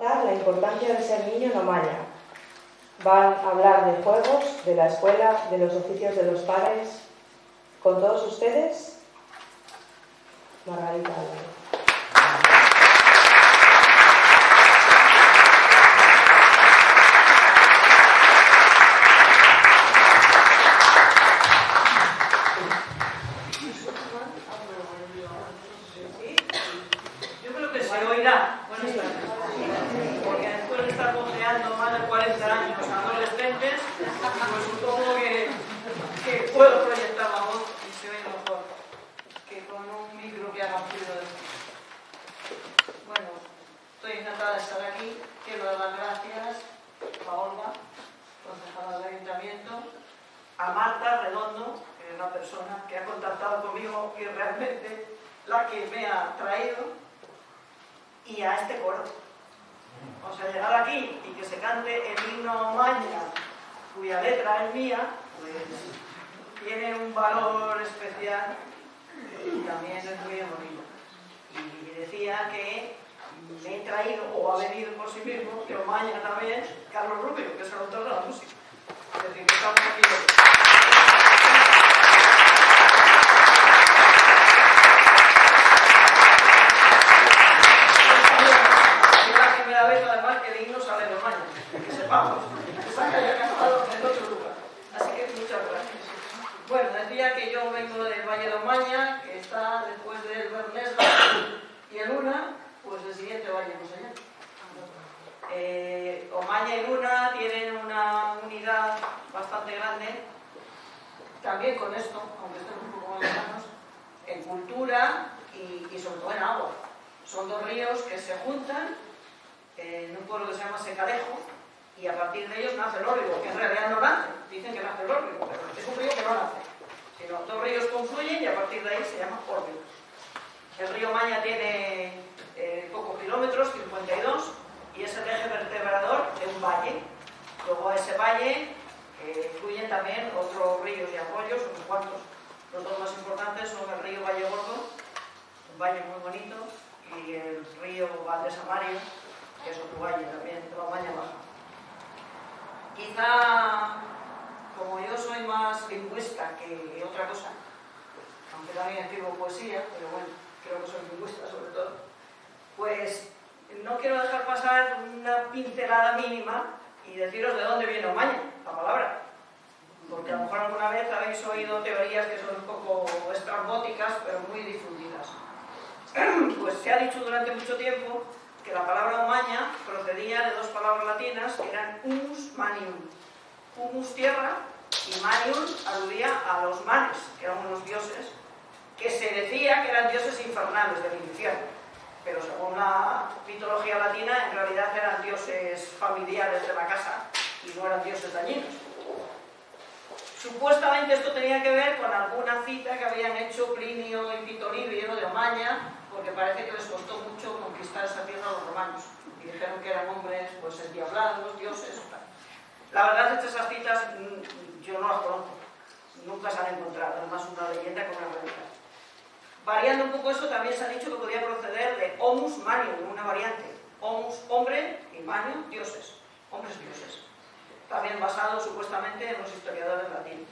contar la importancia de ser niño en Omaña. Van a hablar de juegos, de la escuela, de los oficios de los padres. Con todos ustedes, Margarita Álvarez. Omaña y Luna tienen una unidad bastante grande, también con esto, aunque estemos un poco más lejanos, en cultura y sobre todo en agua. Son dos ríos que se juntan en un pueblo que se llama Secalejo y a partir de ellos nace el Órbigo, que en realidad no nace, dicen que nace el Órbigo, pero es un río que no nace, sino dos ríos confluyen y a partir de ahí se llama Órbigo. El río Omaña tiene pocos kilómetros, 52, y es el eje vertebrador de un valle. Luego a ese valle fluyen también otros ríos y arroyos, unos cuantos. Los dos más importantes son el río Valle Gordo, un valle muy bonito, y el río Valdesamario, que es otro valle también, de la Omaña Baja. Quizá, como yo soy más lingüista que otra cosa, aunque también escribo poesía, pero bueno, creo que soy lingüista sobre todo, pues no quiero dejar pasar una pincelada mínima y deciros de dónde viene Omaña, la palabra. Porque a lo mejor alguna vez habéis oído teorías que son un poco estrambóticas, pero muy difundidas. Pues se ha dicho durante mucho tiempo que la palabra Omaña procedía de dos palabras latinas que eran humus manium. Humus, tierra, y manium aludía a los manes, que eran unos dioses, que se decía que eran dioses infernales del infierno. Pero según la mitología latina, en realidad eran dioses familiares de la casa y no eran dioses dañinos. Supuestamente esto tenía que ver con alguna cita que habían hecho Plinio y Pitoribio de Omaña, porque parece que les costó mucho conquistar esa tierra a los romanos. Y dijeron que eran hombres pues endiablados, dioses. La verdad es que esas citas yo no las conozco, nunca se han encontrado, además una leyenda con una realidad. Variando un poco eso, también se ha dicho que podía proceder de homus manium, una variante. Homus, hombre, y manium, dioses. Hombres dioses. También basado supuestamente en los historiadores latinos.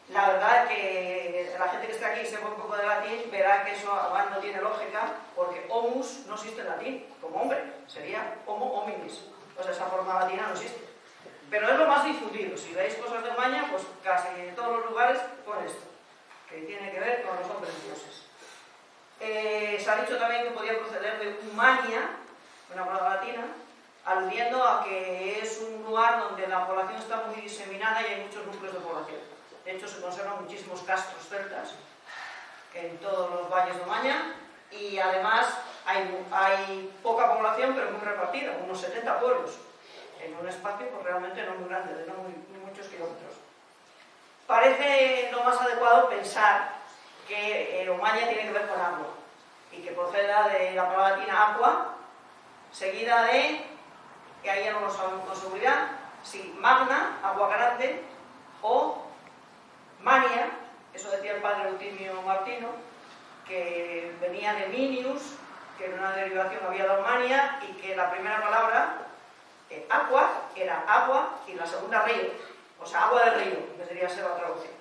La verdad es que la gente que está aquí y sepa un poco de latín verá que eso además no tiene lógica, porque homus no existe en latín, como hombre, sería homo hominis. Pues esa forma latina no existe. Pero es lo más difundido. Si veis cosas de Omaña, pues casi en todos los lugares pone esto, que tiene que ver con los hombres dioses. Se ha dicho también que podía proceder de humania, una palabra latina, aludiendo a que es un lugar donde la población está muy diseminada y hay muchos núcleos de población. De hecho, se conservan muchísimos castros celtas en todos los valles de Omaña y además hay poca población, pero muy repartida, unos 70 pueblos, en un espacio pues, realmente no muy grande, de no muy muchos kilómetros. Parece lo más adecuado pensar que Omaña tiene que ver con agua y que proceda de la palabra latina aqua, seguida de, que ahí ya no lo sabemos con seguridad, si magna, agua grande, o mania, eso decía el padre Eutimio Martino, que venía de minius, que en una derivación había de Aumania y que la primera palabra, aqua, era agua y la segunda río, o sea, agua del río, debería ser la traducción.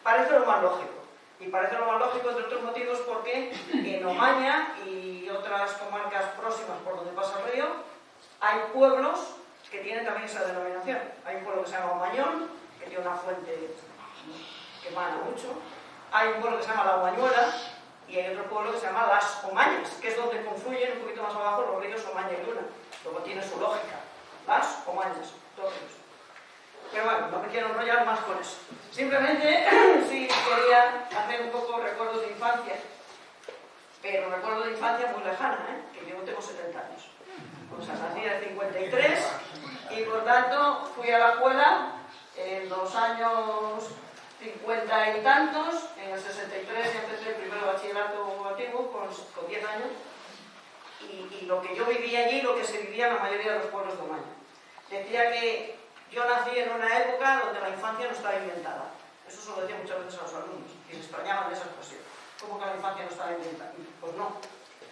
Parece lo más lógico. Y parece lo más lógico, entre otros motivos, porque en Omaña y otras comarcas próximas por donde pasa el río, hay pueblos que tienen también esa denominación. Hay un pueblo que se llama Omañón, que tiene una fuente que emana mucho. Hay un pueblo que se llama La Omañuela y hay otro pueblo que se llama Las Omañas, que es donde confluyen un poquito más abajo los ríos Omaña y Luna. Luego tiene su lógica. Las Omañas, todos ellos. Pero bueno, no me quiero enrollar más con eso. Simplemente sí quería hacer un poco recuerdos de infancia, pero recuerdos de infancia muy lejana, que yo tengo 70 años. O sea, nací en el 53 y por tanto fui a la escuela en los años 50 y tantos, en el 63 empecé el primer bachillerato antiguo con 10 años y lo que yo viví allí, lo que se vivía en la mayoría de los pueblos de Omaña. Decía que yo nací en una época donde la infancia no estaba inventada. Eso se lo decía muchas veces a los alumnos, y se extrañaban de esa expresión. ¿Cómo que la infancia no estaba inventada? Pues no.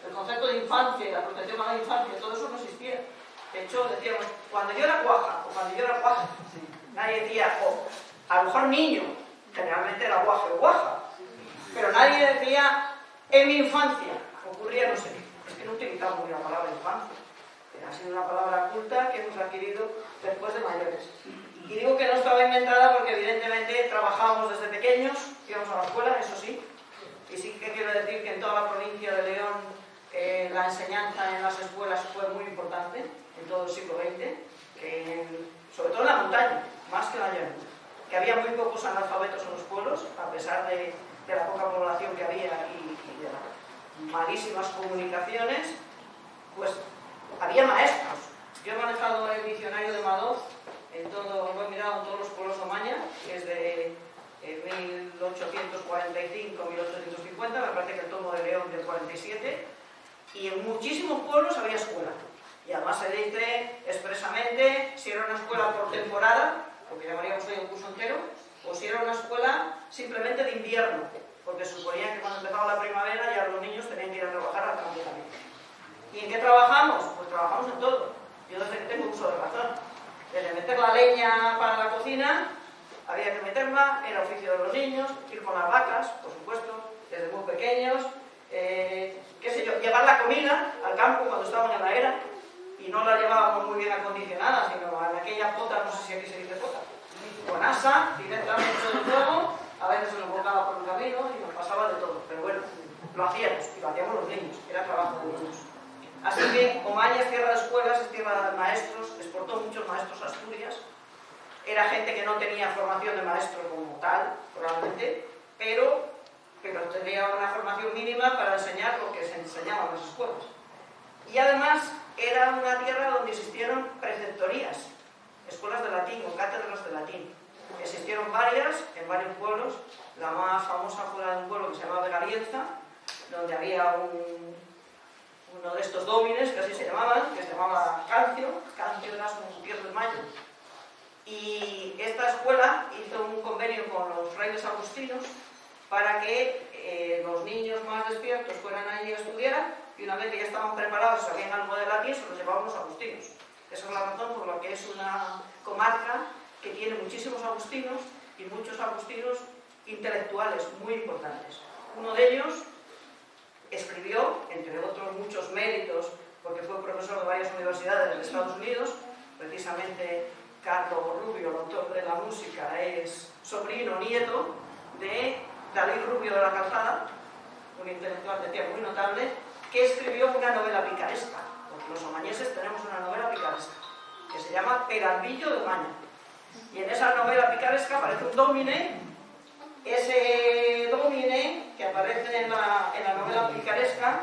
El concepto de infancia y la protección a la infancia, todo eso no existía. De hecho, decíamos, cuando yo era cuaja, o cuando yo era cuaja, nadie decía, a lo mejor niño, generalmente era guaje o guaja, pero nadie decía, en mi infancia, ocurría no sé qué. Es que no utilizamos muy la palabra infancia. Ha sido una palabra culta que hemos adquirido después de mayores. Y digo que no estaba inventada porque evidentemente trabajábamos desde pequeños, íbamos a la escuela, eso sí, y sí que quiero decir que en toda la provincia de León la enseñanza en las escuelas fue muy importante, en todo el siglo XX, sobre todo en la montaña, más que en la llanura, que había muy pocos analfabetos en los pueblos, a pesar de la poca población que había y de las malísimas comunicaciones, pues había maestros. Yo he manejado el diccionario de Madoz, lo he mirado en todos los pueblos de Omaña, desde 1845, 1850, me parece que el tomo de León del 47, y en muchísimos pueblos había escuela. Y además se dice expresamente si era una escuela por temporada, lo que llamaríamos hoy un curso entero, o si era una escuela simplemente de invierno, porque suponía que cuando empezaba la primavera ya los niños tenían que ir a trabajar al campo también. ¿Y en qué trabajamos? Pues trabajamos en todo. Yo desde que tengo uso de razón. Desde meter la leña para la cocina, había que meterla, era oficio de los niños, ir con las vacas, por supuesto, desde muy pequeños, qué sé yo, llevar la comida al campo cuando estaban en la era, y no la llevábamos muy bien acondicionada, sino en aquella pota, no sé si aquí se dice pota, con asa, directamente del fuego, a veces se nos volcaba por un camino y nos pasaba de todo, pero bueno, lo hacíamos, y lo hacíamos los niños, era trabajo de niños. Así que Omaña es tierra de escuelas, es tierra de maestros, exportó muchos maestros a Asturias. Era gente que no tenía formación de maestro como tal, probablemente, pero tenía una formación mínima para enseñar lo que se enseñaba en las escuelas. Y además era una tierra donde existieron preceptorías, escuelas de latín o cátedras de latín. Existieron varias en varios pueblos. La más famosa fue la de un pueblo que se llamaba Garienza, donde había uno de estos dómines, que así se llamaban, que se llamaba Cancio era un Dios del Mayo. Y esta escuela hizo un convenio con los frailes agustinos para que los niños más despiertos fueran allí a estudiar, y una vez que ya estaban preparados y sabían algo de latín, se los llevaban los agustinos. Esa es la razón por la que es una comarca que tiene muchísimos agustinos y muchos agustinos intelectuales muy importantes. Uno de ellos escribió, entre otros muchos méritos, porque fue profesor de varias universidades de Estados Unidos, precisamente Carlos Rubio, el autor de la música, es sobrino, nieto de David Rubio de la Calzada, un intelectual de tierra muy notable, que escribió una novela picaresca, porque los omañeses tenemos una novela picaresca, que se llama Peralvillo de Omaña. Y en esa novela picaresca aparece un dómine. Ese dómine que aparece en la novela picaresca,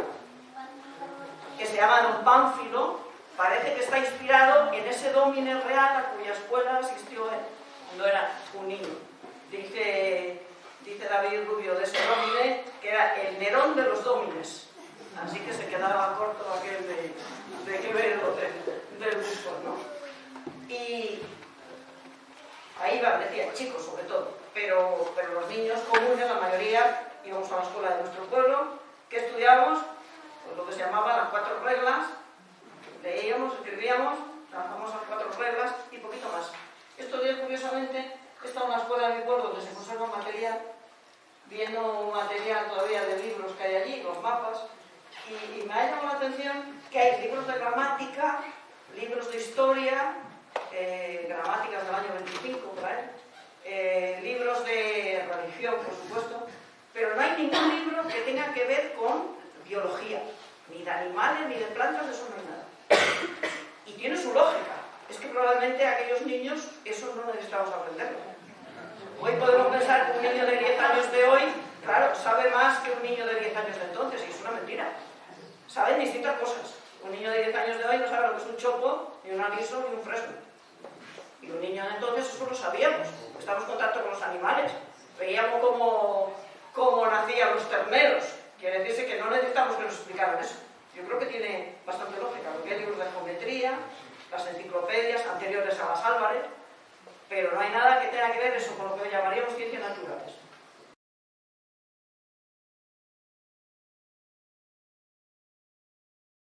que se llama Don Pánfilo, parece que está inspirado en ese dómine real a cuya escuela asistió él cuando era un niño. Dice David Rubio de ese dómine que era el Nerón de los dómines, así que se quedaba corto aquel de Quevedo del Buscón, ¿no? Y ahí va, decía, chicos sobre todo. Pero los niños comunes, la mayoría, íbamos a la escuela de nuestro pueblo. ¿Qué estudiábamos? pues lo que se llamaban las 4 reglas, leíamos, escribíamos, las famosas 4 reglas y poquito más. Esto de curiosamente, he estado en una escuela de mi pueblo donde se conserva material, viendo material todavía de libros que hay allí, los mapas, y me ha llamado la atención que hay libros de gramática, libros de historia, gramáticas del año 25, por ahí, libros de religión, por supuesto, pero no hay ningún libro que tenga que ver con biología, ni de animales, ni de plantas, eso no hay nada. Y tiene su lógica. Es que probablemente aquellos niños eso no necesitamos aprenderlo. Hoy podemos pensar que un niño de 10 años de hoy, claro, sabe más que un niño de 10 años de entonces, y es una mentira. Saben distintas cosas. Un niño de 10 años de hoy no sabe lo que es un chopo, ni un aliso, ni un fresno. Y un niño de entonces eso lo sabíamos. Estamos en contacto con los animales. Veíamos cómo nacían los terneros. Quiere decirse que no necesitamos que nos explicaran eso. Yo creo que tiene bastante lógica, porque hay libros de geometría, las enciclopedias anteriores a las Álvarez, pero no hay nada que tenga que ver eso con lo que hoy llamaríamos ciencias naturales.